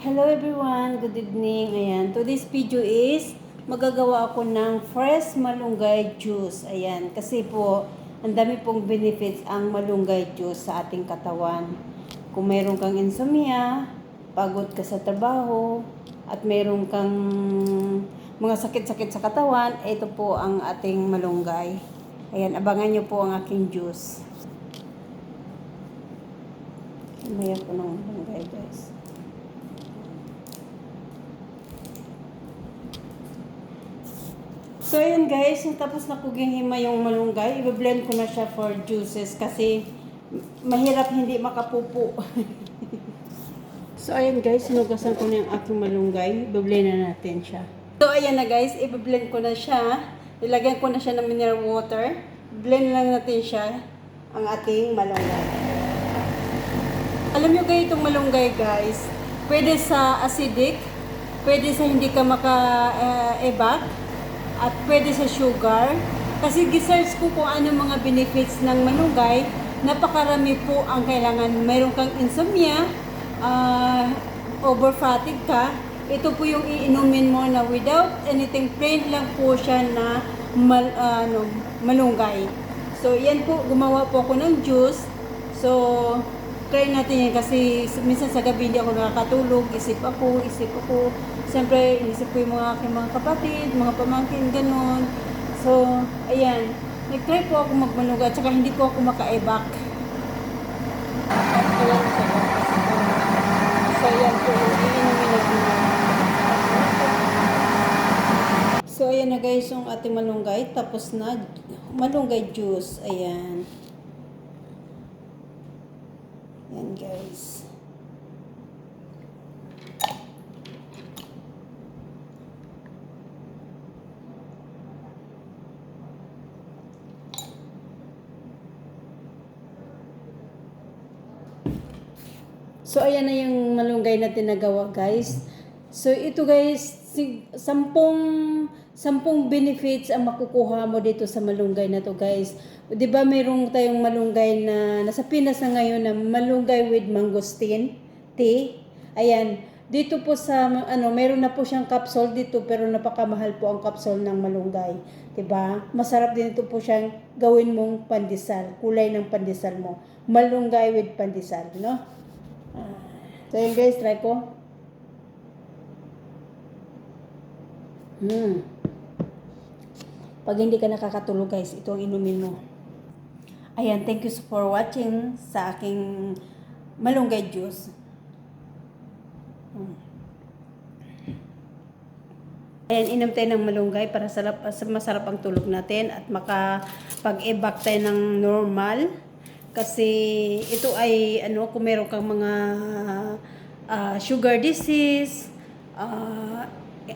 Hello everyone, good evening. Ayan, today's video is magagawa ako ng fresh malunggay juice. Ayan, kasi po ang dami pong benefits ang malunggay juice sa ating katawan. Kung meron kang insomnia, pagod ka sa trabaho, at meron kang mga sakit-sakit sa katawan, ito po ang ating malunggay. Ayan, abangan nyo po ang aking juice. May ako ng malunggay guys. So, ayan guys, tapos na ko hima yung malunggay. I-blend ko na siya for juices kasi mahirap hindi makapupo. So, ayan guys, sinugasan ko na yung aking malunggay. I-blend na natin siya. So, ayan na guys, i-blend ko na siya. Ilagyan ko na siya ng mineral water. Blend lang natin siya, ang ating malunggay. Alam nyo guys, itong malunggay guys, pwede sa acidic, pwede sa hindi ka maka-ebak, at pwede sa sugar. Kasi gisearch ko kung ano mga benefits ng malunggay. Napakarami po ang kailangan. Mayroon kang insomnia, over fatigue ka, ito po yung iinumin mo na without anything, plain lang po siya na malunggay. So yan po, gumawa po ako ng juice. So try natin yan kasi minsan sa gabi hindi ako nakakatulog, isip ako. Siyempre, inisip ko yung aking mga kapatid, mga pamangkin, ganun. So, ayan. Nag-try po ako magmalunggay, at saka hindi po ako maka-ebak. Ayan siya. So, ayan po. Iinumin na po. So, ayan na guys yung ating malunggay. Tapos na, malunggay juice. Ayan. Ayan guys. So, ayan na yung malunggay natin nagawa, guys. So, ito guys, sampung benefits ang makukuha mo dito sa malunggay na to, guys. Diba mayroong tayong malunggay na nasa Pinas na ngayon na malunggay with mangosteen tea. Ayan. Dito po sa, meron na po siyang capsule dito, pero napakamahal po ang capsule ng malunggay. Diba? Masarap din ito po siyang gawin mong pandesal. Kulay ng pandesal mo. Malunggay with pandesal, no? So yun guys, try ko. Pag hindi ka nakakatulog guys, ito ang inumin mo. Ayan, thank you for watching sa aking malunggay juice. Ayan, inom tayo ng malunggay para masarap ang tulog natin at makapag-ebak tayo ng normal. Kasi ito ay kung meron kang mga sugar disease,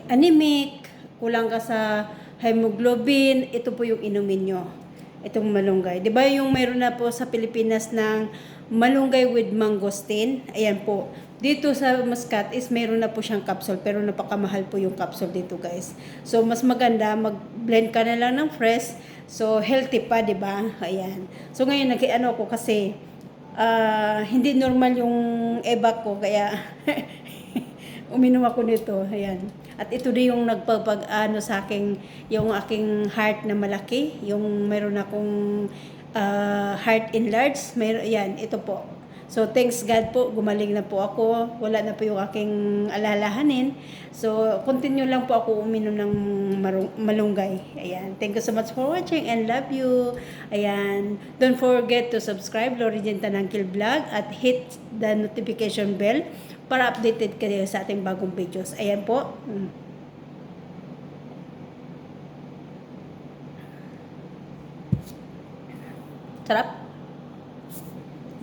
anemic, kulang ka sa hemoglobin, ito po yung inumin nyo. Itong malunggay. 'Di ba yung meron na po sa Pilipinas ng malunggay with mangosteen? Ayan po. Dito sa Muscat is meron na po siyang capsule pero napakamahal po yung capsule dito guys. So mas maganda mag-blend ka na lang ng fresh. So healthy pa, 'di ba? Ayan. So ngayon nag-ano ko kasi hindi normal yung ebak ko kaya uminom ako nito. Ayan. At ito din yung nagpapag-ano sa akin, yung aking heart na malaki, yung meron akong heart enlarged, yan, ito po. So, thanks God po, gumaling na po ako. Wala na po yung aking alalahanin. So, continue lang po ako uminom ng malunggay. Ayan. Thank you so much for watching and love you. Ayan. Don't forget to subscribe, Lori Jen Tanangkil Vlog, at hit the notification bell para updated kayo sa ating bagong videos. Ayan po. Sarap.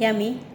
Yummy.